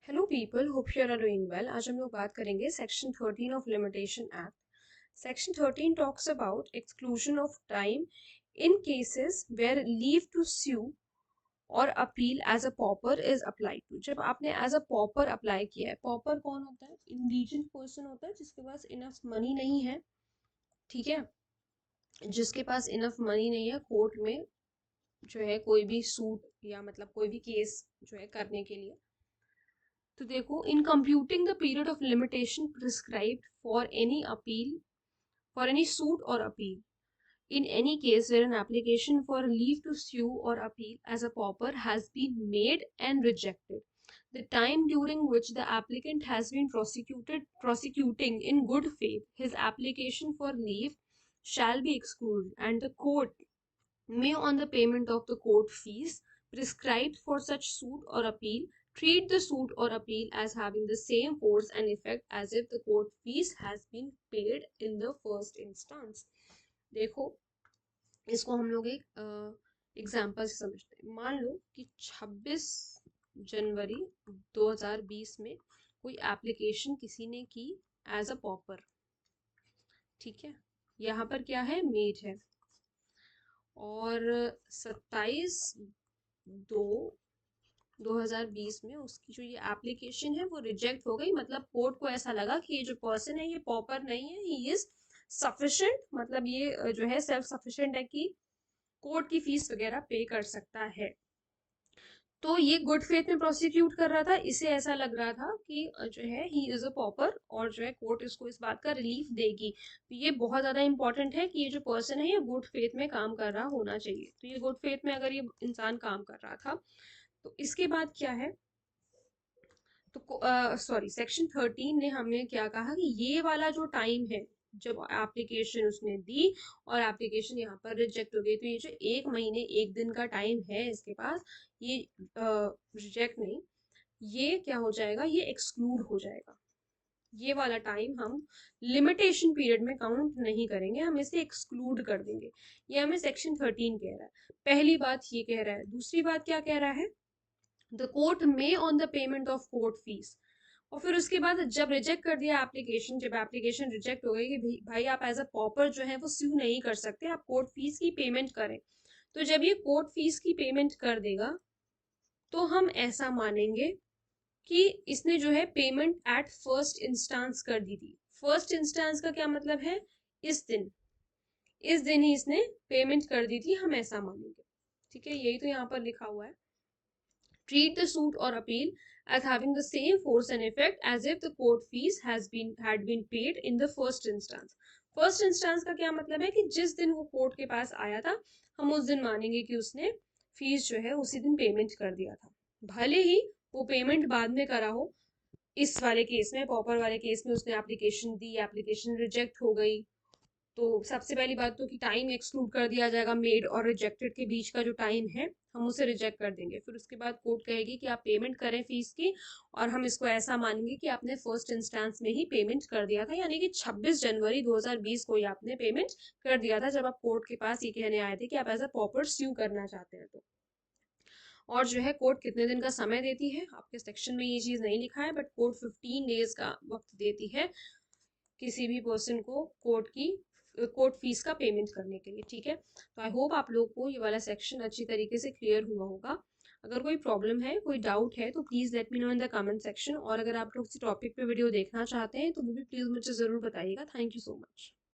Hello people, hope you are doing well. आज हम लोग बात करेंगे section 13 of limitation act. Section 13 talks about exclusion of time in cases where leave to sue और appeal as a pauper is applied to. जब आपने as a popper apply किया है, पॉपर कौन होता है? इंडिजेंट पर्सन होता है जिसके पास इनफ मनी नहीं है, ठीक है। जिसके पास इनफ मनी नहीं है कोर्ट में जो है कोई भी सूट या मतलब कोई भी केस जो है करने के लिए। तो देखो, in computing the period of limitation prescribed for any appeal, for any suit और appeal, in any case where an application for leave to sue or appeal as a pauper has been made and rejected, the time during which the applicant has been prosecuting in good faith his application for leave shall be excluded, and the court may, on the payment of the court fees prescribed for such suit or appeal, treat the suit or appeal as having the same force and effect as if the court fees has been paid in the first instance. देखो, इसको हम लोग एक example से समझते हैं। मान लो कि 26 जनवरी 2020 में कोई एप्लीकेशन किसी ने की एज अ पॉपर, ठीक है। यहाँ पर क्या है? मेड है। और 27/2/2020 में उसकी जो ये एप्लीकेशन है वो रिजेक्ट हो गई। मतलब कोर्ट को ऐसा लगा कि ये जो पर्सन है ये पॉपर नहीं है, ही इज सफिशिएंट, मतलब ये जो है सेल्फ सफिशिएंट है कि कोर्ट की फीस वगैरह पे कर सकता है। तो ये गुड फेथ में प्रोसिक्यूट कर रहा था, इसे ऐसा लग रहा था कि जो है ही इज अ पॉपर और जो है कोर्ट इसको इस बात का रिलीफ देगी। तो ये बहुत ज्यादा इंपॉर्टेंट है कि ये जो पर्सन है ये गुड फेथ में काम कर रहा होना चाहिए। तो ये गुड फेथ में अगर ये इंसान काम कर रहा था तो इसके बाद क्या है? तो सॉरी, सेक्शन 13 ने हमें क्या कहा कि ये वाला जो टाइम है जब एप्लीकेशन उसने दी और एप्लीकेशन यहाँ पर रिजेक्ट हो गई, तो ये जो 1 महीने 1 दिन का टाइम है इसके पास, ये रिजेक्ट नहीं, ये क्या हो जाएगा? ये एक्सक्लूड हो जाएगा। ये वाला टाइम हम लिमिटेशन पीरियड में काउंट नहीं करेंगे, हम इसे एक्सक्लूड कर देंगे। ये हमें सेक्शन 13 कह रहा है। पहली बात ये कह रहा है। दूसरी बात क्या कह रहा है? द कोर्ट में on the payment of court fees. और फिर उसके बाद जब रिजेक्ट कर दिया एप्लीकेशन, जब एप्लीकेशन रिजेक्ट हो गई कि भाई आप एज अ पॉपर जो है वो स्यू नहीं कर सकते, आप कोर्ट फीस की पेमेंट करें। तो जब ये कोर्ट फीस की पेमेंट कर देगा तो हम ऐसा मानेंगे कि इसने जो है पेमेंट एट फर्स्ट इंस्टांस कर दी थी। फर्स्ट इंस्टांस का क्या मतलब है? इस दिन ही इसने पेमेंट कर दी थी, हम ऐसा मानेंगे, ठीक है। यही तो यहाँ पर लिखा हुआ है। treat the suit or appeal as having the same force and effect as if the court fees had been paid in the first instance. First instance का क्या मतलब है कि जिस दिन वो कोर्ट के पास आया था हम उस दिन मानेंगे कि उसने फीस जो है उसी दिन पेमेंट कर दिया था, भले ही वो पेमेंट बाद में करा हो। इस वाले केस में, पॉपर वाले केस में, उसने एप्लीकेशन दी, एप्लीकेशन रिजेक्ट हो गई, तो सबसे पहली बात तो कि टाइम एक्सक्लूड कर दिया जाएगा। मेड और रिजेक्टेड के बीच का जो टाइम है हम उसे रिजेक्ट कर देंगे। फिर उसके बाद कोर्ट कहेगी कि आप पेमेंट करें फीस की, और हम इसको ऐसा मानेंगे कि आपने फर्स्ट इंस्टेंस में ही पेमेंट कर दिया था, यानी कि 26 जनवरी 2020 को ही आपने पेमेंट कर दिया था जब आप कोर्ट के पास ये कहने आए थे कि आप एज अ पॉपर स्यू करना चाहते हैं। तो और जो है कोर्ट कितने दिन का समय देती है, आपके सेक्शन में ये चीज नहीं लिखा है, बट कोर्ट 15 डेज का वक्त देती है किसी भी पर्सन को कोर्ट फीस का पेमेंट करने के लिए, ठीक है। तो आई होप आप लोग को ये वाला सेक्शन अच्छी तरीके से क्लियर हुआ होगा। अगर कोई प्रॉब्लम है, कोई डाउट है, तो please let me know in the comment section. और अगर आप लोग इस टॉपिक पे वीडियो देखना चाहते हैं तो वो भी प्लीज़ मुझे ज़रूर बताइएगा। Thank you so much.